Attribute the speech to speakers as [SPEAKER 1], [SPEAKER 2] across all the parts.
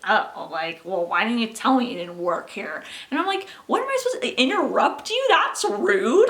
[SPEAKER 1] oh, like, well, why didn't you tell me you didn't work here? And I'm like, what am I supposed to interrupt you? That's rude.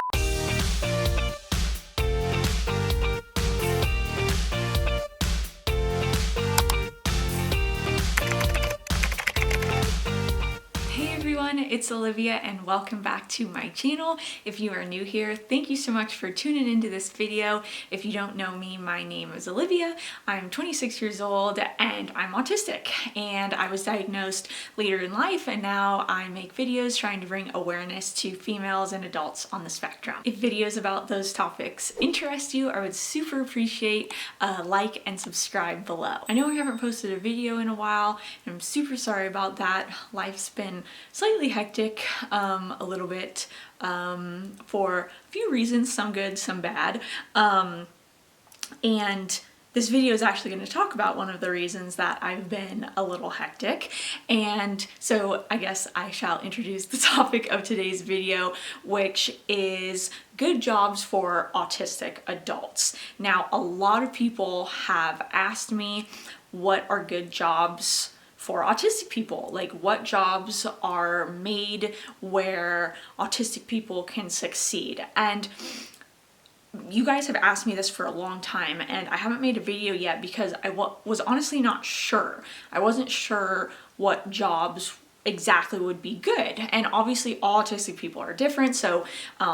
[SPEAKER 1] It's Olivia and welcome back to my channel. If you are new here, thank you so much for tuning into this video. If you don't know me, my name is Olivia. I'm 26 years old and I'm autistic, and I was diagnosed later in life, and now I make videos trying to bring awareness to females and adults on the spectrum. If videos about those topics interest you, I would super appreciate a like and subscribe below. I know I haven't posted a video in a while and I'm super sorry about that. Life's been slightly hectic a little bit for a few reasons, some good, some bad. And this video is actually going to talk about one of the reasons that I've been a little hectic. And so I guess I shall introduce the topic of today's video, which is good jobs for autistic adults. Now, a lot of people have asked me what are good jobs for autistic people, like what jobs are made where autistic people can succeed. And you guys have asked me this for a long time, and I haven't made a video yet because I was honestly not sure. I wasn't sure what jobs exactly would be good. And obviously all autistic people are different, so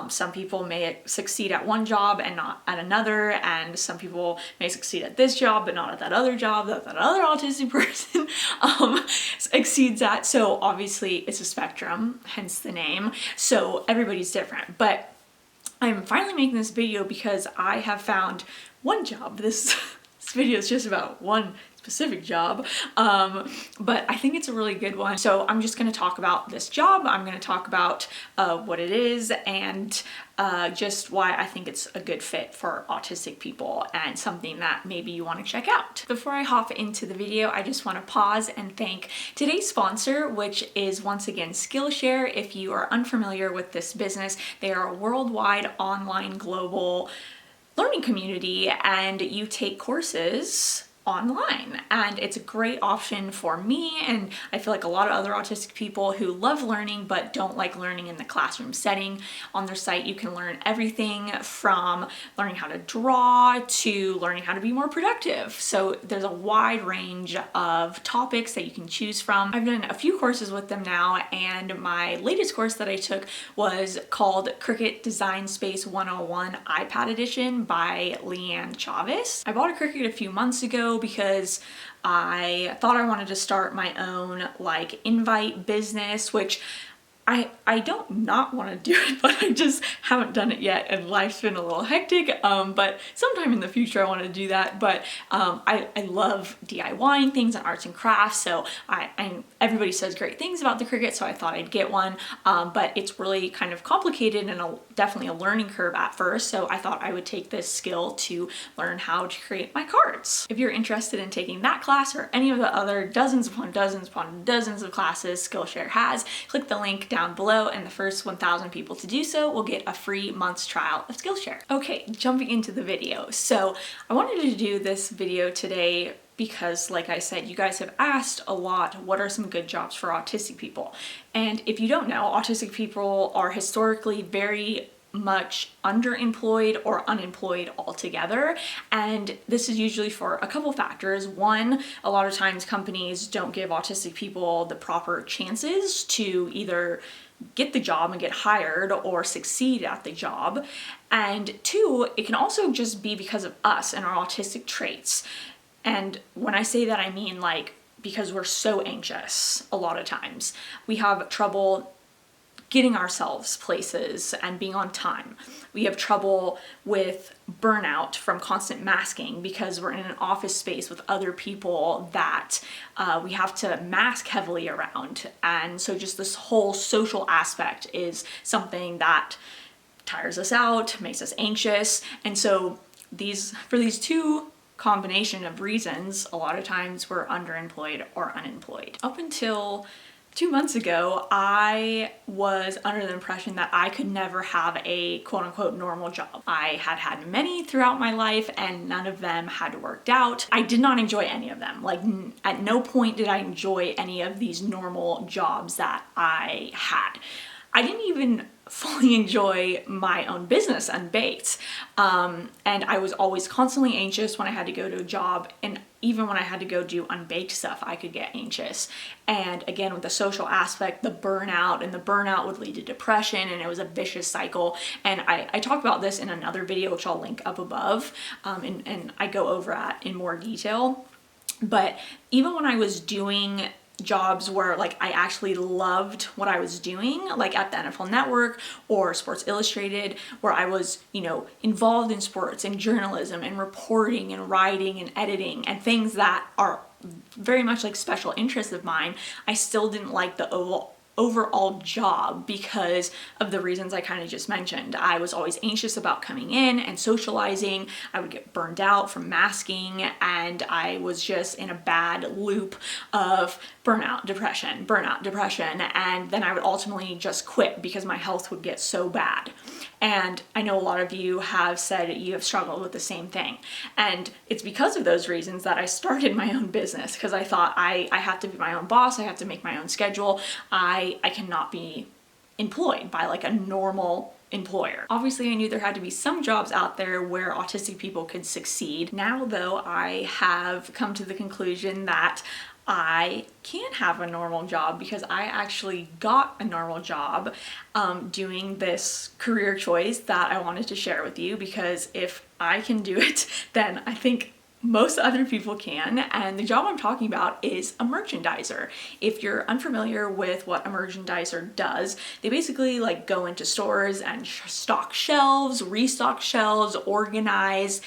[SPEAKER 1] some people may succeed at one job and not at another, and some people may succeed at this job but not at that other job that other autistic person exceeds at. So obviously it's a spectrum, hence the name, so everybody's different. But I'm finally making this video because I have found one job. This video is just about one specific job, but I think it's a really good one. So I'm just going to talk about this job. I'm going to talk about what it is and just why I think it's a good fit for autistic people and something that maybe you want to check out. Before I hop into the video, I just want to pause and thank today's sponsor, which is once again Skillshare. If you are unfamiliar with this business, they are a worldwide online global learning community, and you take courses online, and it's a great option for me, and I feel like a lot of other autistic people who love learning but don't like learning in the classroom setting. On their site you can learn everything from learning how to draw to learning how to be more productive. So there's a wide range of topics that you can choose from. I've done a few courses with them now, and my latest course that I took was called Cricut Design Space 101 iPad Edition by Leanne Chavez. I bought a Cricut a few months ago because I thought I wanted to start my own like invite business, which I don't not want to do it, but I just haven't done it yet, and life's been a little hectic, but sometime in the future I want to do that. But I love DIYing things and arts and crafts, so everybody says great things about the Cricut, so I thought I'd get one, but it's really kind of complicated and definitely a learning curve at first, so I thought I would take this skill to learn how to create my cards. If you're interested in taking that class or any of the other dozens upon dozens upon dozens of classes Skillshare has, click the link down below, and the first 1,000 people to do so will get a free month's trial of Skillshare. Okay, jumping into the video. So I wanted to do this video today because, like I said, you guys have asked a lot, what are some good jobs for autistic people? And if you don't know, autistic people are historically very much underemployed or unemployed altogether, and this is usually for a couple factors. One, a lot of times companies don't give autistic people the proper chances to either get the job and get hired or succeed at the job, and two, it can also just be because of us and our autistic traits. And when I say that, I mean like because we're so anxious. A lot of times we have trouble getting ourselves places and being on time. We have trouble with burnout from constant masking because we're in an office space with other people that we have to mask heavily around. And so just this whole social aspect is something that tires us out, makes us anxious. And so for these two combination of reasons, a lot of times we're underemployed or unemployed. Up until 2 months ago, I was under the impression that I could never have a quote unquote normal job. I had had many throughout my life and none of them had worked out. I did not enjoy any of them. Like at no point did I enjoy any of these normal jobs that I had. I didn't even fully enjoy my own business, Unbaked. And I was always constantly anxious when I had to go to a job, and even when I had to go do Unbaked stuff, I could get anxious. And again, with the social aspect, the burnout would lead to depression, and it was a vicious cycle. And I talk about this in another video, which I'll link up above, and I go over that in more detail. But even when I was doing jobs where like I actually loved what I was doing, like at the NFL Network or Sports Illustrated, where I was, involved in sports and journalism and reporting and writing and editing and things that are very much like special interests of mine, I still didn't like the overall job because of the reasons I kind of just mentioned. I was always anxious about coming in and socializing. I would get burned out from masking, and I was just in a bad loop of burnout, depression, and then I would ultimately just quit because my health would get so bad. And I know a lot of you have said you have struggled with the same thing. And it's because of those reasons that I started my own business, because I thought I have to be my own boss, I have to make my own schedule, I cannot be employed by like a normal employer. Obviously, I knew there had to be some jobs out there where autistic people could succeed. Now, though, I have come to the conclusion that I can't have a normal job because I actually got a normal job doing this career choice that I wanted to share with you, because if I can do it, then I think most other people can. And the job I'm talking about is a merchandiser. If you're unfamiliar with what a merchandiser does, they basically like go into stores and stock shelves, restock shelves, organize,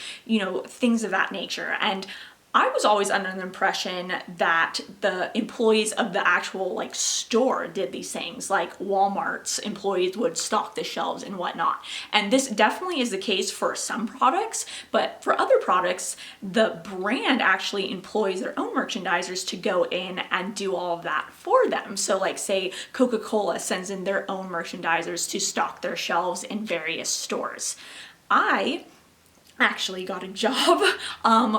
[SPEAKER 1] things of that nature. And I was always under the impression that the employees of the actual like store did these things, like Walmart's employees would stock the shelves and whatnot. And this definitely is the case for some products, but for other products, the brand actually employs their own merchandisers to go in and do all of that for them. So like say Coca-Cola sends in their own merchandisers to stock their shelves in various stores. I actually got a job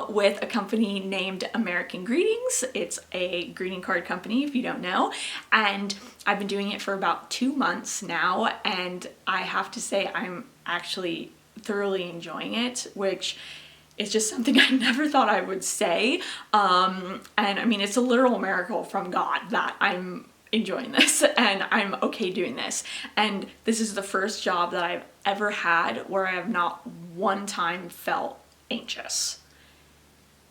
[SPEAKER 1] with a company named American Greetings. It's a greeting card company, if you don't know, and I've been doing it for about 2 months now, and I have to say I'm actually thoroughly enjoying it, which is just something I never thought I would say. And I mean, it's a literal miracle from God that I'm enjoying this and I'm okay doing this. And this is the first job that I've ever had where I have not one time felt anxious.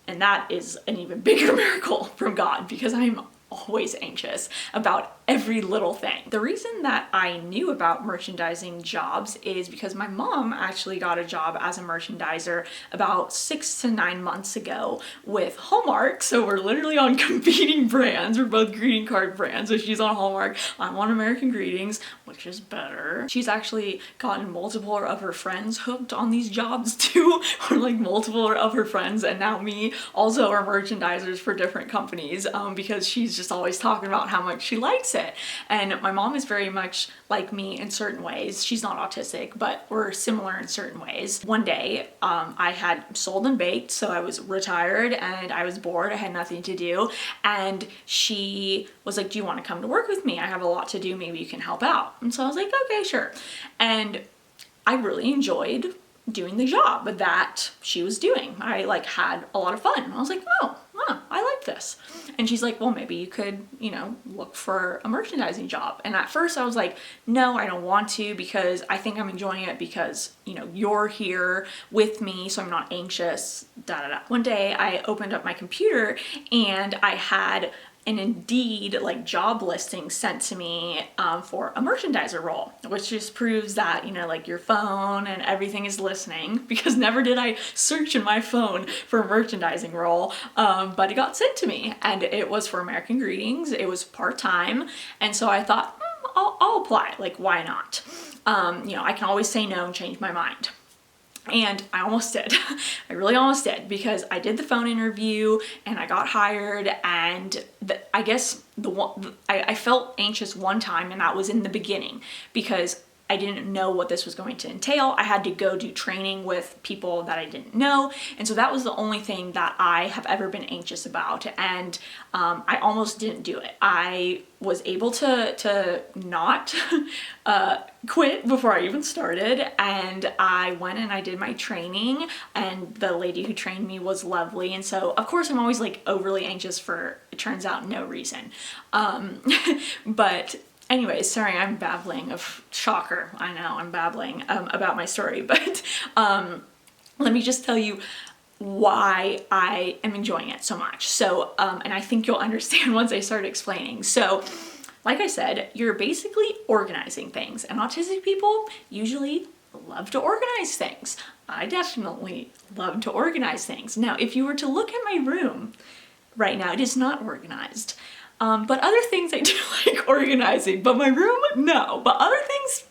[SPEAKER 1] And that is an even bigger miracle from God, because I'm always anxious about every little thing. The reason that I knew about merchandising jobs is because my mom actually got a job as a merchandiser about 6 to 9 months ago with Hallmark. So we're literally on competing brands. We're both greeting card brands. So she's on Hallmark, I'm on American Greetings, which is better. She's actually gotten multiple of her friends hooked on these jobs too, or like multiple of her friends and now me also are merchandisers for different companies because she's just always talking about how much she likes it. And my mom is very much like me in certain ways. She's not autistic, but we're similar in certain ways. One day, I had sold and baked, so I was retired and I was bored. I had nothing to do. And she was like, do you want to come to work with me? I have a lot to do. Maybe you can help out. And so I was like, okay, sure. And I really enjoyed doing the job that she was doing. I like had a lot of fun. I was like, oh, I like this. And she's like, well, maybe you could, look for a merchandising job. And at first I was like, no, I don't want to, because I think I'm enjoying it because, you're here with me, so I'm not anxious, One day I opened up my computer and I had an Indeed job listing sent to me for a merchandiser role, which just proves that, your phone and everything is listening, because never did I search in my phone for a merchandising role, but it got sent to me and it was for American Greetings. It was part-time. And so I thought, I'll apply, why not? I can always say no and change my mind. And I almost did. I really almost did, because I did the phone interview and I got hired, and I guess I felt anxious one time, and that was in the beginning because I didn't know what this was going to entail. I had to go do training with people that I didn't know. And so that was the only thing that I have ever been anxious about. And I almost didn't do it. I was able to not quit before I even started. And I went and I did my training, and the lady who trained me was lovely. And so of course I'm always like overly anxious for, it turns out, no reason. But anyways, sorry, I'm babbling shocker. I know I'm babbling about my story, but let me just tell you why I am enjoying it so much. So, and I think you'll understand once I start explaining. So, like I said, you're basically organizing things, and autistic people usually love to organize things. I definitely love to organize things. Now, if you were to look at my room right now, it is not organized. But other things I do like organizing, but my room, no. But other things,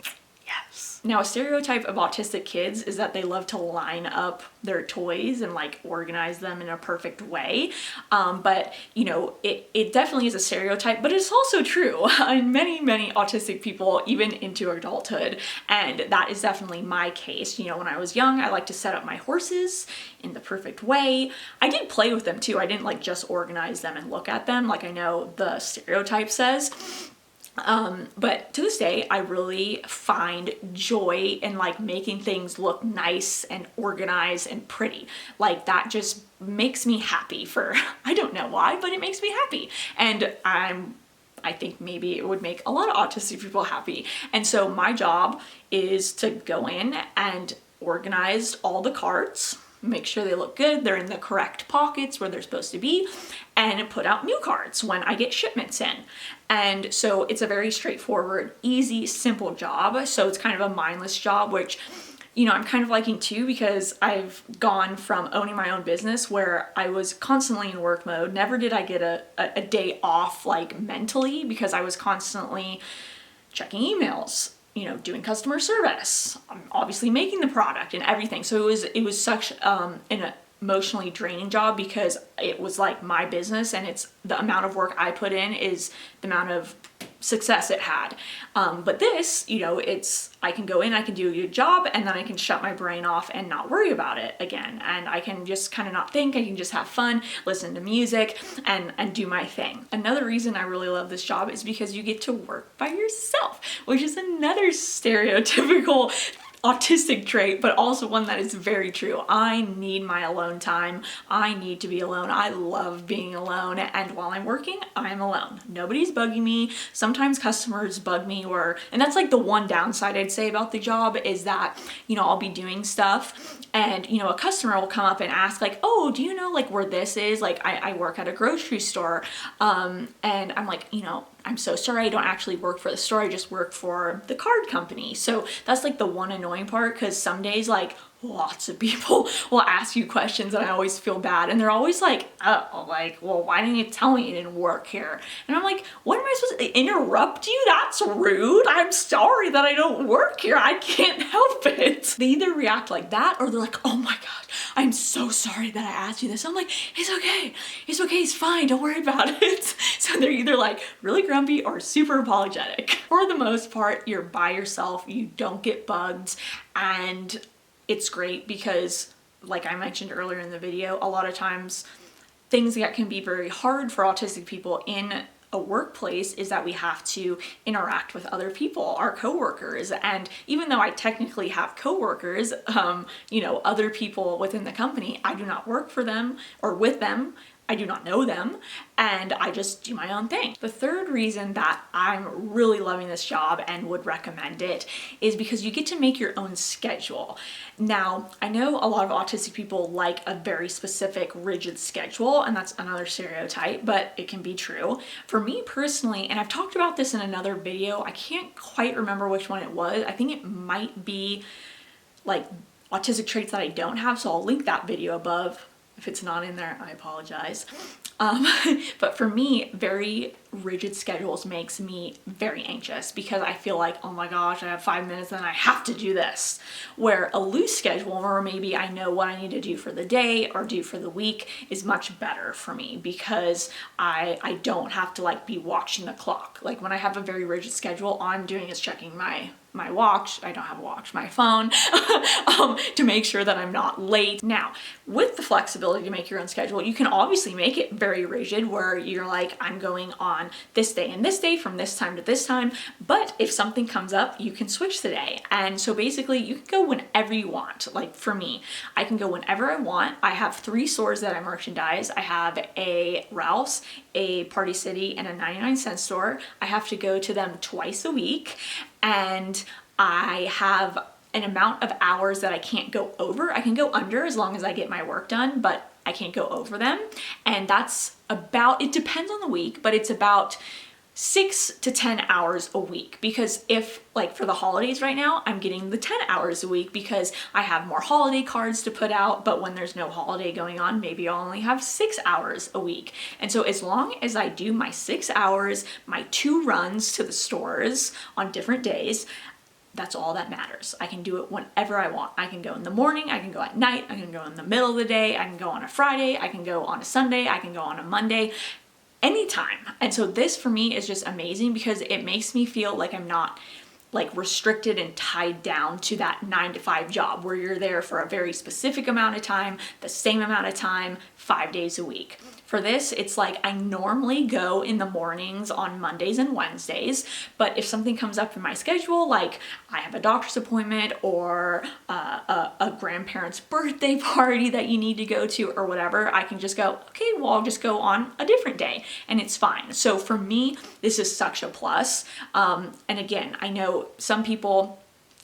[SPEAKER 1] yes. Now, a stereotype of autistic kids is that they love to line up their toys and like organize them in a perfect way. But you know, it definitely is a stereotype, but it's also true in many autistic people, even into adulthood. And that is definitely my case. You know, when I was young, I liked to set up my horses in the perfect way. I did play with them too. I didn't like just organize them and look at them like I know the stereotype says. But to this day, I really find joy in like making things look nice and organized and pretty. Like that just makes me happy for, I don't know why, but it makes me happy. And I think maybe it would make a lot of autistic people happy. And so my job is to go in and organize all the cards, make sure they look good, they're in the correct pockets where they're supposed to be, and put out new cards when I get shipments in. And so it's a very straightforward, easy, simple job. So it's kind of a mindless job, which, you know, I'm kind of liking too, because I've gone from owning my own business where I was constantly in work mode. Never did I get a day off like mentally, because I was constantly checking emails, you know, doing customer service, obviously making the product and everything. So it was such an emotionally draining job, because it was like my business, and it's the amount of work I put in is the amount of success it had. But this, you know, I can go in, I can do a good job, and then I can shut my brain off and not worry about it again. And I can just kind of not think, I can just have fun, listen to music, and do my thing. Another reason I really love this job is because you get to work by yourself, which is another stereotypical autistic trait, but also one that is very true. I need my alone time. I need to be alone. I love being alone, and while I'm working, I'm alone. Nobody's bugging me. Sometimes customers bug me, and that's like the one downside I'd say about the job, is that, you know, I'll be doing stuff and, you know, a customer will come up and ask like, oh, do you know like where this is? Like I work at a grocery store. And I'm like, you know, I'm so sorry, I don't actually work for the store, I just work for the card company. So that's like the one annoying part, because some days like lots of people will ask you questions and I always feel bad, and they're always like, oh, like, well, why didn't you tell me you didn't work here? And I'm like, what am I supposed to interrupt you? That's rude. I'm sorry that I don't work here. I can't help it. They either react like that, or they're like, oh my God, I'm so sorry that I asked you this. I'm like, it's okay, it's fine, don't worry about it. So they're either like really grumpy or super apologetic. For the most part, you're by yourself, you don't get bugged, and it's great because, like I mentioned earlier in the video, a lot of times things that can be very hard for autistic people in a workplace is that we have to interact with other people, our coworkers. And even though I technically have coworkers, you know, other people within the company, I do not work for them or with them. I do not know them, and I just do my own thing. The third reason that I'm really loving this job and would recommend it is because you get to make your own schedule. Now, I know a lot of autistic people like a very specific, rigid schedule, and that's another stereotype, but it can be true. For me personally, and I've talked about this in another video, I can't quite remember which one it was. I think it might be like autistic traits that I don't have, so I'll link that video above. If it's not in there, I apologize. But for me, very rigid schedules makes me very anxious because I feel like, oh my gosh, I have 5 minutes and I have to do this. Where a loose schedule, or maybe I know what I need to do for the day or do for the week, is much better for me because I don't have to like be watching the clock. Like when I have a very rigid schedule, all I'm doing is checking my watch. I don't have a watch, my phone, to make sure that I'm not late. Now, with the flexibility to make your own schedule, you can obviously make it very rigid where you're like, I'm going on this day and this day from this time to this time. But if something comes up, you can switch the day. And so basically you can go whenever you want. Like for me, I can go whenever I want. I have 3 stores that I merchandise. I have a Ralph's, a Party City, and a 99-cent store. I have to go to them twice a week. And I have an amount of hours that I can't go over. I can go under as long as I get my work done, but I can't go over them. And that's about, it depends on the week, but it's about 6 to 10 hours a week. Because if, like for the holidays right now, I'm getting the 10 hours a week because I have more holiday cards to put out, but when there's no holiday going on, maybe I'll only have 6 hours a week. And so as long as I do my 6 hours, my 2 runs to the stores on different days, that's all that matters. I can do it whenever I want. I can go in the morning, I can go at night, I can go in the middle of the day, I can go on a Friday, I can go on a Sunday, I can go on a Monday, anytime. And so this for me is just amazing because it makes me feel like I'm not like restricted and tied down to that 9 to 5 job where you're there for a very specific amount of time, the same amount of time, 5 days a week. For this, it's like I normally go in the mornings on Mondays and Wednesdays, but if something comes up in my schedule, like I have a doctor's appointment or a grandparent's birthday party that you need to go to or whatever, I can just go, okay, well, I'll just go on a different day and it's fine. So for me, this is such a plus. And again, I know some people,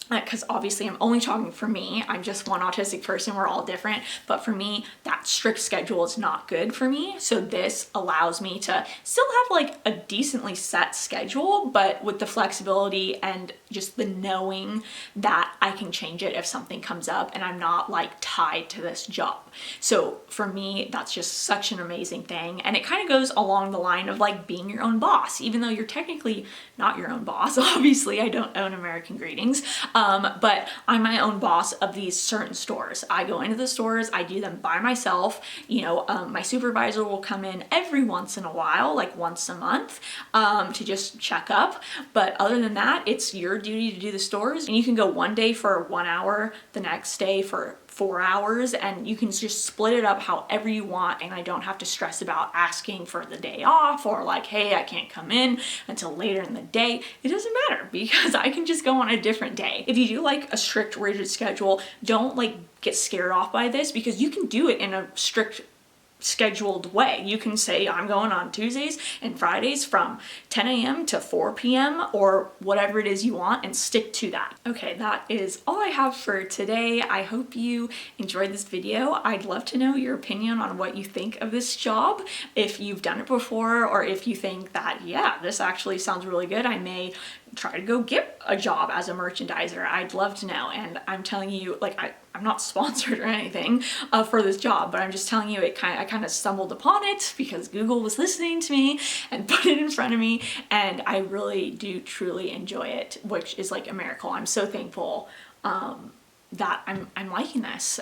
[SPEAKER 1] because obviously I'm only talking for me, I'm just one autistic person, we're all different, but for me, that strict schedule is not good for me. So this allows me to still have like a decently set schedule, but with the flexibility and just the knowing that I can change it if something comes up and I'm not like tied to this job. So for me, that's just such an amazing thing. And it kind of goes along the line of like being your own boss, even though you're technically not your own boss. Obviously, I don't own American Greetings. But I'm my own boss of these certain stores. I go into the stores, I do them by myself. You know, my supervisor will come in every once in a while, like once a month, to just check up. But other than that, it's your duty to do the stores. And you can go one day for 1 hour, the next day for 4 hours, and you can just split it up however you want, and I don't have to stress about asking for the day off or like, hey, I can't come in until later in the day. It doesn't matter because I can just go on a different day. If you do like a strict rigid schedule, don't like get scared off by this because you can do it in a strict scheduled way. You can say I'm going on Tuesdays and Fridays from 10 a.m. to 4 p.m. or whatever it is you want and stick to that. Okay, that is all I have for today. I hope you enjoyed this video. I'd love to know your opinion on what you think of this job. If you've done it before or if you think that, yeah, this actually sounds really good, I may try to go get a job as a merchandiser. I'd love to know. And I'm telling you, like, I'm not sponsored or anything for this job, but I'm just telling you, I kind of stumbled upon it because Google was listening to me and put it in front of me, and I really do truly enjoy it, which is like a miracle. I'm so thankful that I'm liking this.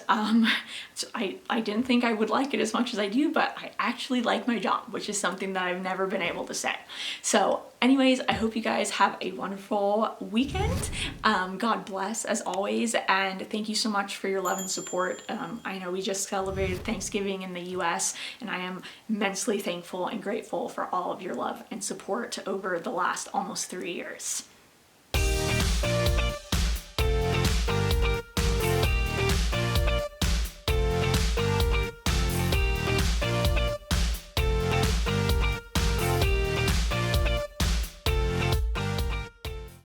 [SPEAKER 1] So I didn't think I would like it as much as I do, but I actually like my job, which is something that I've never been able to say. So anyways, I hope you guys have a wonderful weekend. God bless as always, and thank you so much for your love and support. I know we just celebrated Thanksgiving in the US, and I am immensely thankful and grateful for all of your love and support over the last almost 3 years.